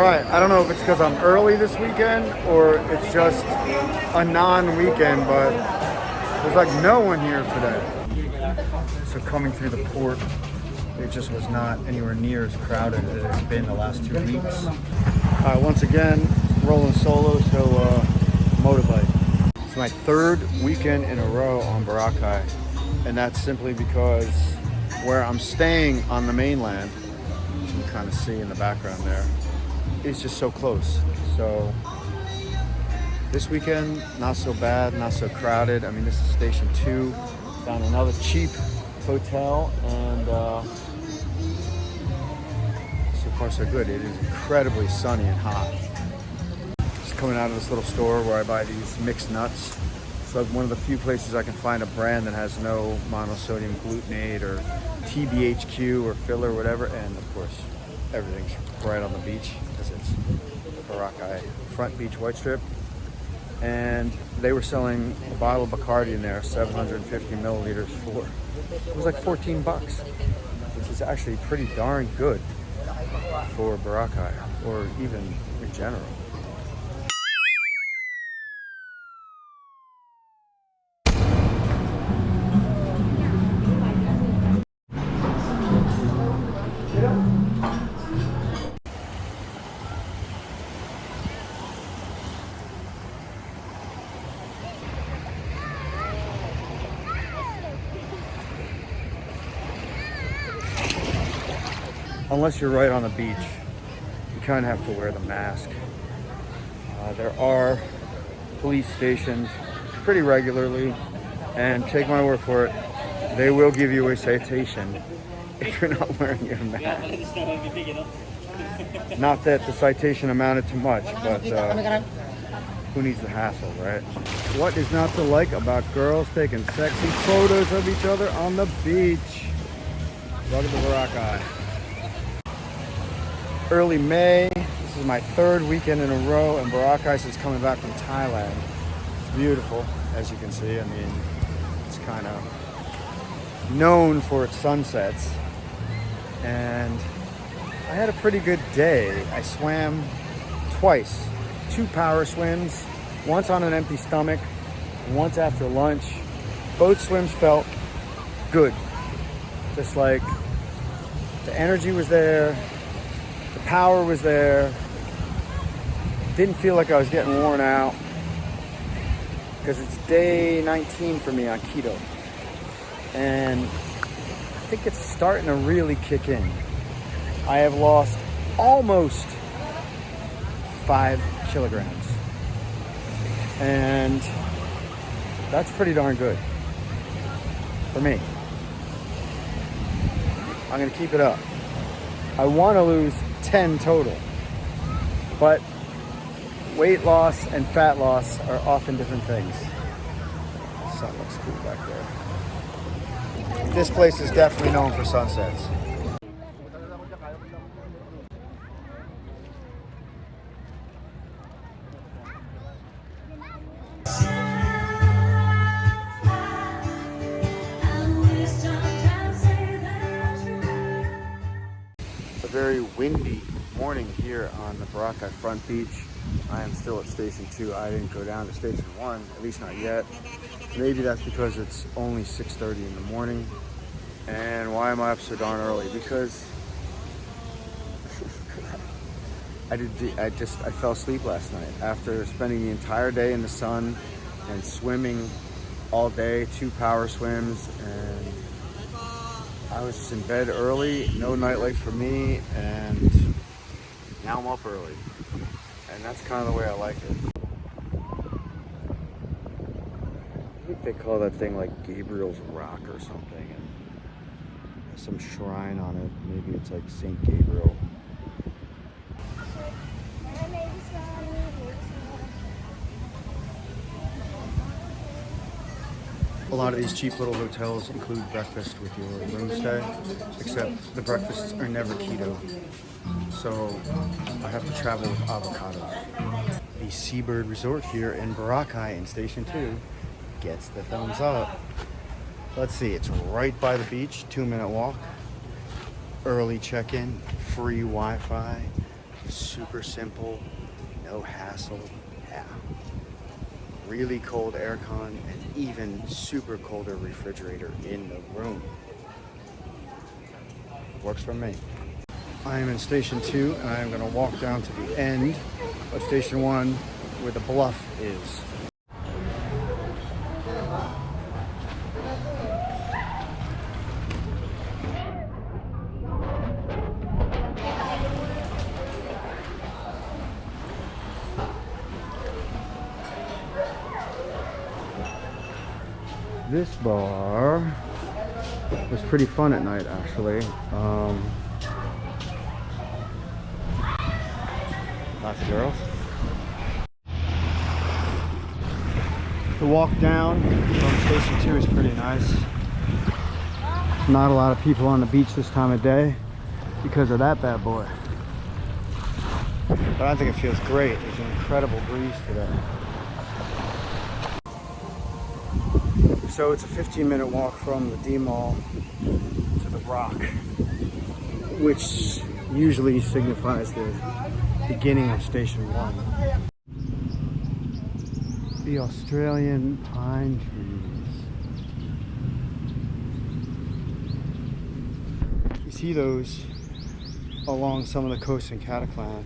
All right, I don't know if it's because I'm early this weekend or it's just a non-weekend, but there's like no one here today. So coming through the port, it just was not anywhere near as crowded as it's been the last 2 weeks. Once again, rolling solo, so motorbike. It's my 3rd weekend in a row on Boracay, and that's simply because where I'm staying on the mainland, which you can kind of see in the background there, is just so close. So this weekend, not so bad, not so crowded. I mean, this is Station 2, found another cheap hotel, and so far so good. It is incredibly sunny and hot. Just coming out of this little store where I buy these mixed nuts. It's like one of the few places I can find a brand that has no monosodium glutamate or TBHQ or filler or whatever, and of course everything's right on the beach because it's Boracay Front Beach White Strip. And they were selling a bottle of Bacardi in there, 750 milliliters for, it was like 14 bucks, which is actually pretty darn good for Boracay, or even in general. Unless you're right on the beach, you kind of have to wear the mask. There are police stationed pretty regularly, and take my word for it, they will give you a citation if you're not wearing your mask. Not that the citation amounted to much, but who needs the hassle, right? What is not to like about girls taking sexy photos of each other on the beach? Welcome to Boracay. Early May. This is my 3rd weekend in a row in Boracay since coming back from Thailand. It's beautiful, as you can see. I mean, it's kind of known for its sunsets. And I had a pretty good day. I swam twice, 2 power swims, once on an empty stomach, once after lunch. Both swims felt good. Just like the energy was there. The power was there. Didn't feel like I was getting worn out because it's day 19 for me on keto. And I think it's starting to really kick in. I have lost almost 5 kilograms. And that's pretty darn good for me. I'm gonna keep it up. I want to lose 10 total, but weight loss and fat loss are often different things. Sun looks cool back there. This place is definitely known for sunsets. Very windy morning here on the Boracay Front Beach. I am still at Station 2. I didn't go down to Station 1, at least not yet. Maybe that's because it's only 6:30 in the morning. And why am I up so darn early? Because I fell asleep last night after spending the entire day in the sun and swimming all day, 2 power swims, and I was just in bed early, no nightlight for me, and now I'm up early. And that's kind of the way I like it. I think they call that thing like Gabriel's Rock or something. And there's some shrine on it. Maybe it's like St. Gabriel. A lot of these cheap little hotels include breakfast with your room stay, except the breakfasts are never keto. So I have to travel with avocados. The Seabird Resort here in Boracay in Station 2 gets the thumbs up. Let's see, it's right by the beach, 2-minute walk. Early check-in, free Wi-Fi, super simple, no hassle. Yeah. Really cold aircon and even super colder refrigerator in the room. Works for me. I am in Station 2 and I am going to walk down to the end of Station 1 where the bluff is. This bar was pretty fun at night, actually. Lots of girls. The walk down from Station 2 is pretty nice. Not a lot of people on the beach this time of day because of that bad boy. But I think it feels great. There's an incredible breeze today. So it's a 15-minute walk from the D Mall to the Rock, which usually signifies the beginning of Station 1. The Australian pine trees. You see those along some of the coasts in Cataclan.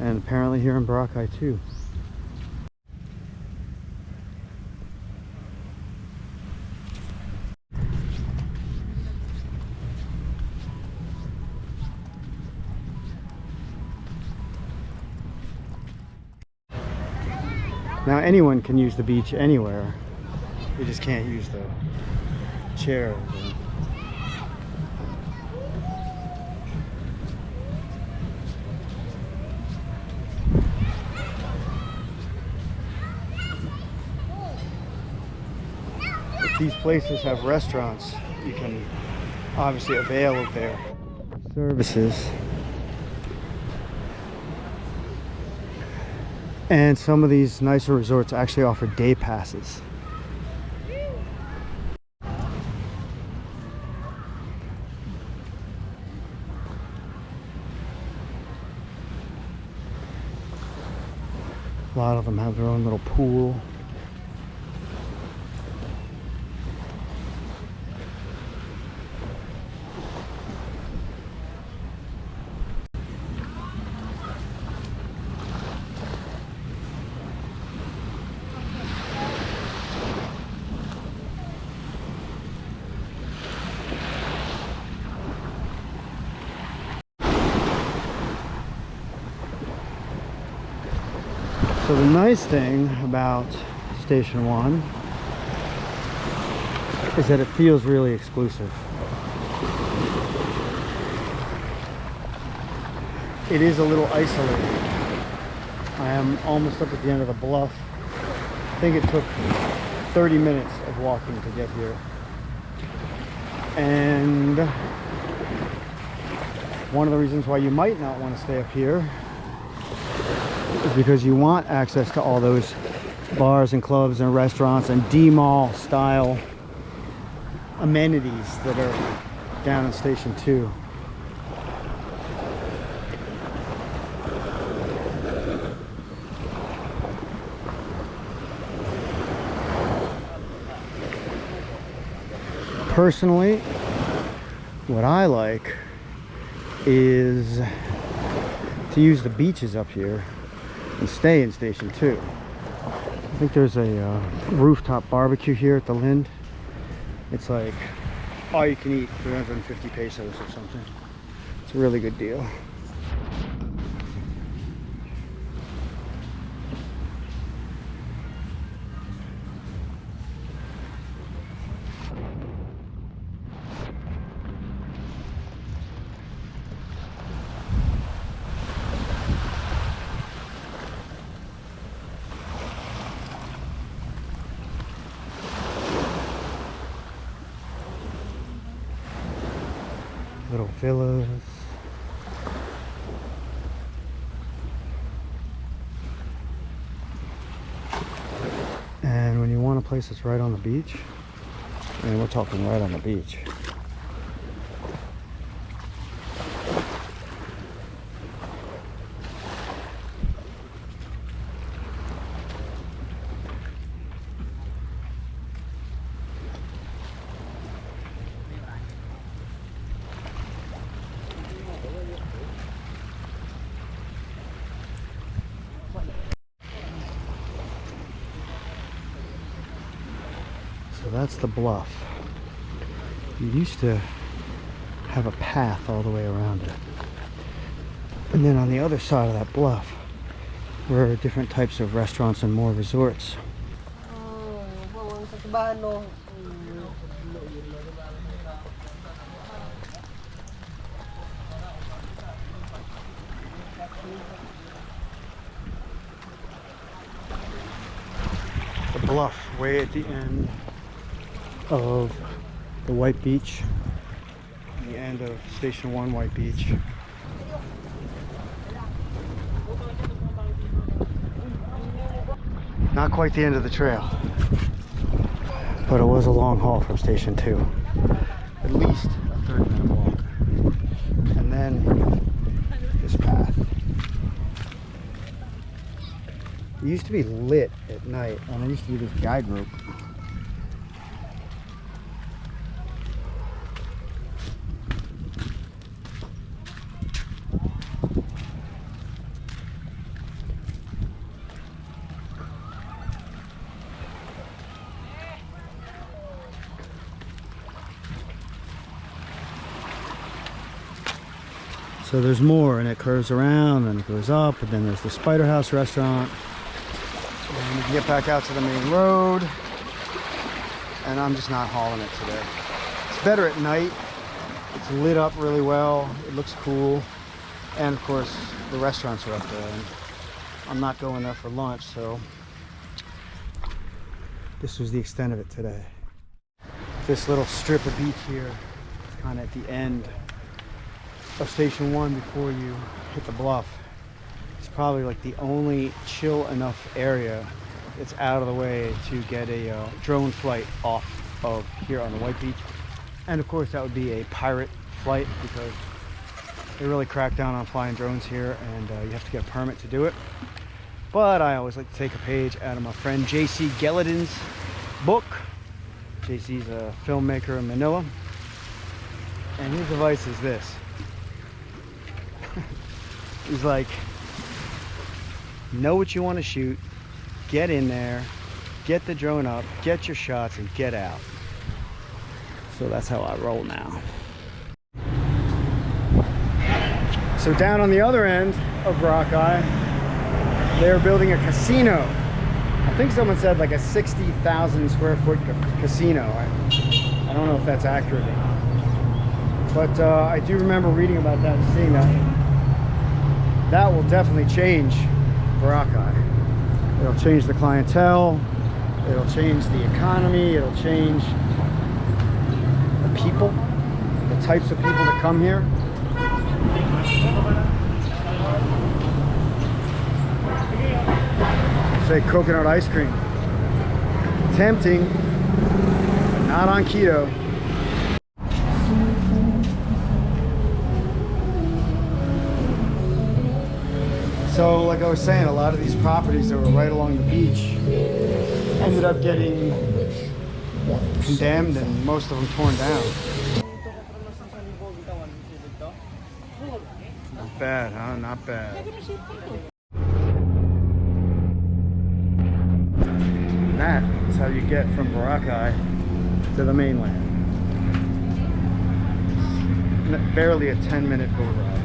And apparently here in Boracay too. Now anyone can use the beach anywhere. You just can't use the chairs. If these places have restaurants, you can obviously avail of their services. And some of these nicer resorts actually offer day passes. A lot of them have their own little pool. So the nice thing about Station 1 is that it feels really exclusive. It is a little isolated. I am almost up at the end of the bluff. I think it took 30 minutes of walking to get here. And one of the reasons why you might not want to stay up here is because you want access to all those bars and clubs and restaurants and D-Mall style amenities that are down in Station 2. Personally, what I like is to use the beaches up here and stay in Station 2. I think there's a rooftop barbecue here at the Lind. It's like all you can eat, 350 pesos or something. It's a really good deal. Little villas. And when you want a place that's right on the beach, and we're talking right on the beach, that's the bluff. You used to have a path all the way around it. And then on the other side of that bluff were different types of restaurants and more resorts. The bluff way at the end of the White Beach, the end of Station 1 White Beach. Not quite the end of the trail, but it was a long haul from Station 2. At least a 30-minute walk. And then this path. It used to be lit at night, and there used to be this guide rope. So there's more, and it curves around and it goes up, and then there's the Spider House restaurant. And you can get back out to the main road. And I'm just not hauling it today. It's better at night. It's lit up really well. It looks cool. And of course, the restaurants are up there. And I'm not going there for lunch, so this was the extent of it today. This little strip of beach here is kind of at the end of Station 1 before you hit the bluff. It's probably like the only chill enough area that's out of the way to get a drone flight off of here on the White Beach. And of course that would be a pirate flight, because they really crack down on flying drones here, and you have to get a permit to do it. But I always like to take a page out of my friend J.C. Gelladin's book. J.C.'s a filmmaker in Manila, and his advice is this. He's like, know what you want to shoot, get in there, get the drone up, get your shots, and get out. So that's how I roll now. So down on the other end of Boracay, they're building a casino. I think someone said like a 60,000 square foot casino. I don't know if that's accurate, but I do remember reading about that and seeing that. That will definitely change Boracay. It'll change the clientele, it'll change the economy, it'll change the people, the types of people that come here. Say coconut ice cream. Tempting, but not on keto. So like I was saying, a lot of these properties that were right along the beach ended up getting condemned, and most of them torn down. Not bad, huh? Not bad. And that is how you get from Boracay to the mainland. Barely a 10-minute boat ride.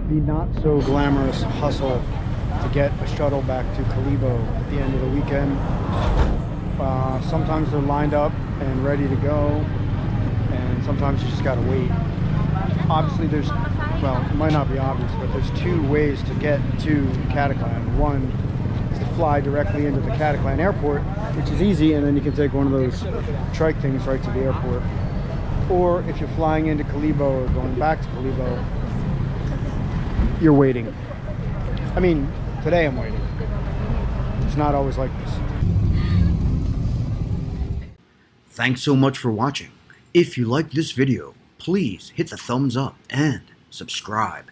The not so glamorous hustle to get a shuttle back to Calibo at the end of the weekend. Sometimes they're lined up and ready to go, and sometimes you just gotta wait. Obviously there's, well, it might not be obvious, but there's two ways to get to Cataclan. One is to fly directly into the Cataclan airport, which is easy, and then you can take one of those trike things right to the airport. Or if you're flying into Calibo or going back to Calibo, you're waiting. I mean, today I'm waiting. It's not always like this. Thanks so much for watching. If you liked this video, please hit the thumbs up and subscribe.